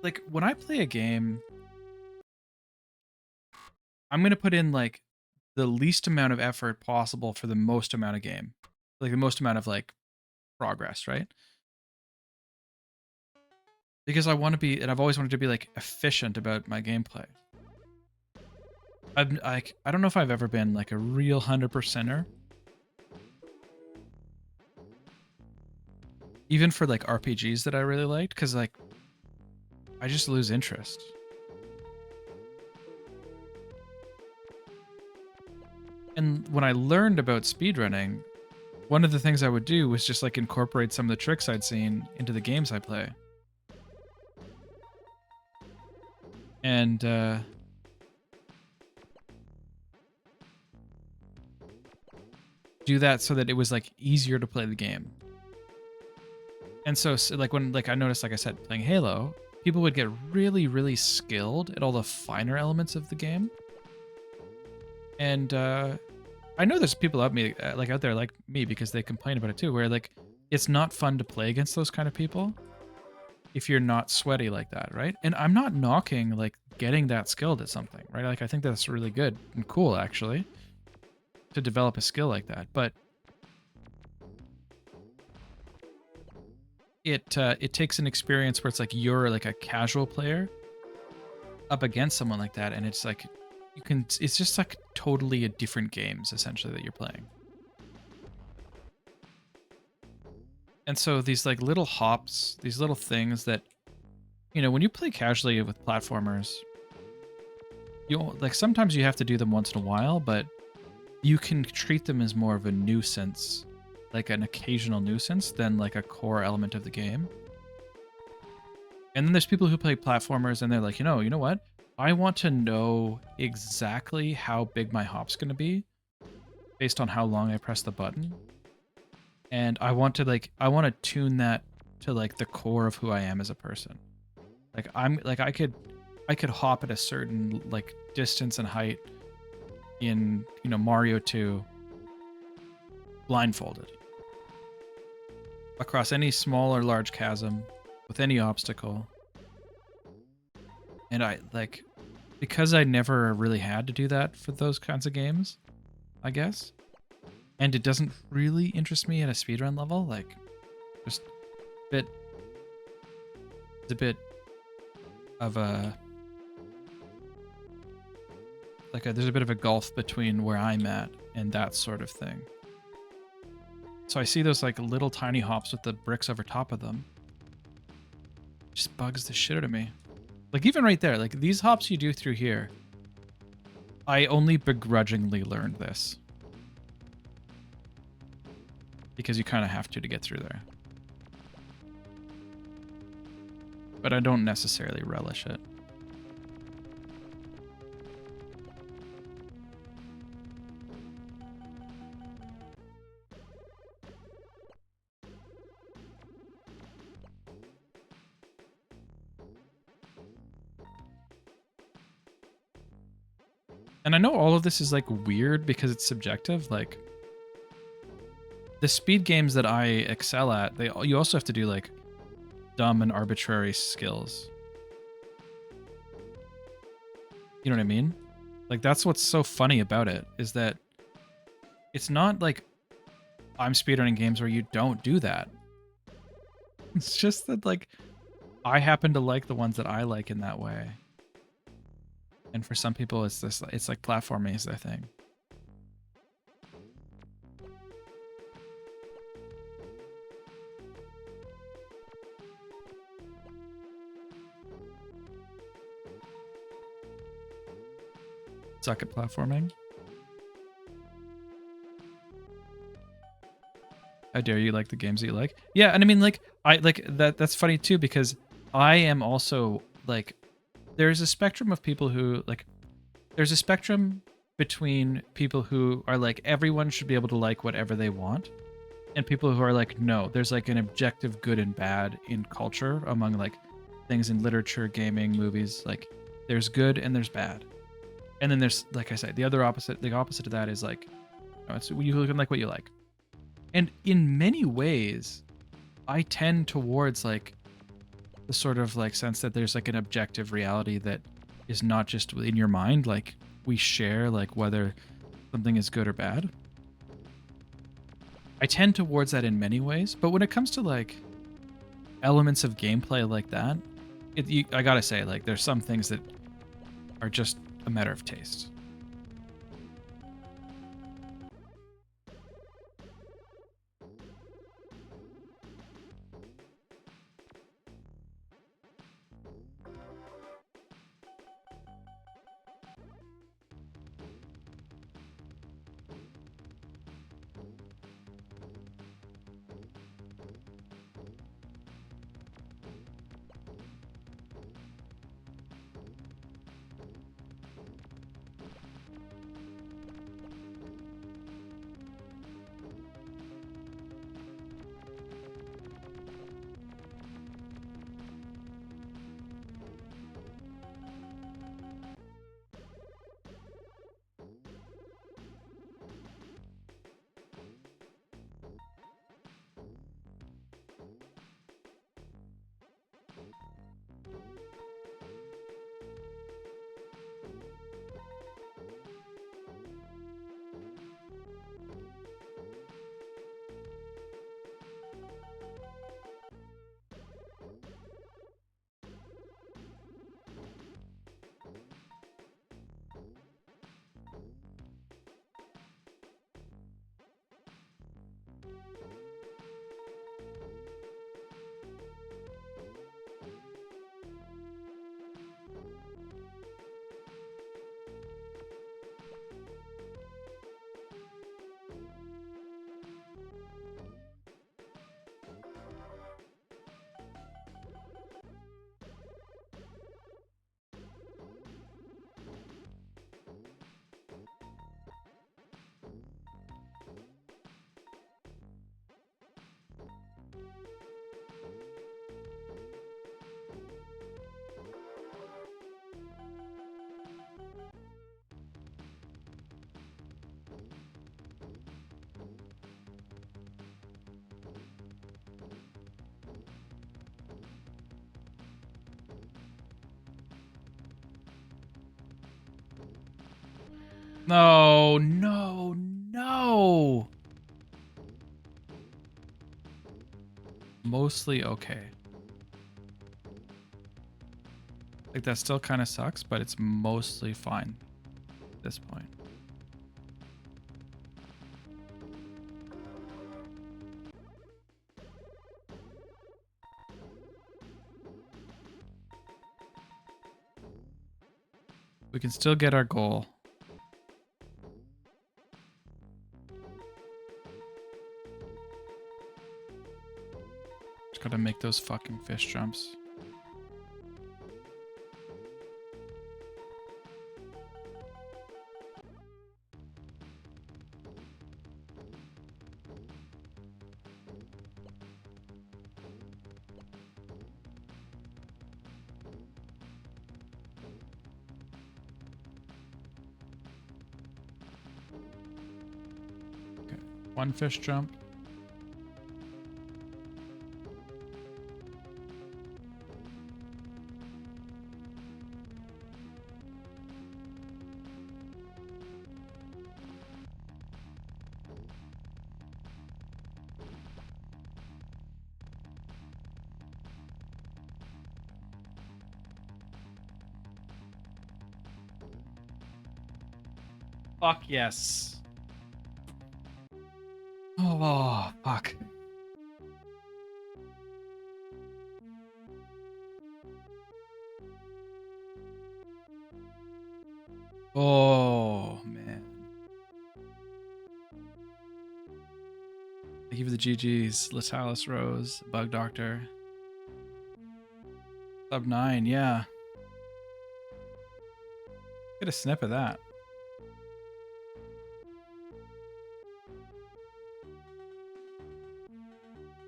like when I play a game, I'm gonna put in like the least amount of effort possible for the most amount of game, like the most amount of like progress, right? Because I want to be, and I've always wanted to be like efficient about my gameplay. I've like I don't know if I've ever been like a real 100%er, even for like RPGs that I really liked, because like I just lose interest. And when I learned about speedrunning, one of the things I would do was just like incorporate some of the tricks I'd seen into the games I play. And do that so that it was like easier to play the game. And so like when like I noticed, like I said, playing Halo, people would get really, really skilled at all the finer elements of the game. And I know there's people out there like me because they complain about it too, where like it's not fun to play against those kind of people if you're not sweaty like that, right? And I'm not knocking like getting that skilled at something, right? Like I think that's really good and cool actually to develop a skill like that, but it takes an experience where it's like you're like a casual player up against someone like that, and it's like it's just like totally a different games essentially that you're playing. And so these like little hops, these little things that, you know, when you play casually with platformers, you like sometimes you have to do them once in a while, but you can treat them as more of a nuisance, like an occasional nuisance than like a core element of the game. And then there's people who play platformers and they're like, you know what? I want to know exactly how big my hop's going to be based on how long I press the button. And I want to tune that to like the core of who I am as a person. Like I could hop at a certain like distance and height in, Mario 2 blindfolded across any small or large chasm with any obstacle. And I like because I never really had to do that for those kinds of games, I guess. And it doesn't really interest me at a speedrun level, like just a bit it's a bit of a there's a bit of a gulf between where I'm at and that sort of thing. So I see those like little tiny hops with the bricks over top of them. It just bugs the shit out of me. Like even right there, like these hops you do through here, I only begrudgingly learned this. Because you kind of have to get through there. But I don't necessarily relish it. And I know all of this is like weird because it's subjective. Like the speed games that I excel at, you also have to do like dumb and arbitrary skills. You know what I mean? Like that's what's so funny about it is that it's not like I'm speedrunning games where you don't do that. It's just that like I happen to like the ones that I like in that way. And for some people it's like platforming is their thing. Suck at platforming. How dare you like the games that you like? Yeah, and I mean like I like that's funny too because I am also like there's a spectrum of people who like there's a spectrum between people who are like everyone should be able to like whatever they want and people who are like no, there's like an objective good and bad in culture among like things in literature, gaming, movies, like there's good and there's bad. And then there's like I said, the opposite of that is like it's you can like what you like. And in many ways, I tend towards like the sort of like sense that there's like an objective reality that is not just in your mind. Like we share like whether something is good or bad. I tend towards that in many ways, but when it comes to like elements of gameplay like that, I gotta say, like, there's some things that are just a matter of taste. No, no, no. Mostly okay. Like that still kind of sucks, but it's mostly fine at this point. We can still get our goal. Just gotta make those fucking fish jumps. Okay, one fish jump. Fuck yes. Oh, fuck. Oh, man. Thank you for the GGs. Latalis Rose, Bug Doctor. Sub 9, yeah. Get a snip of that.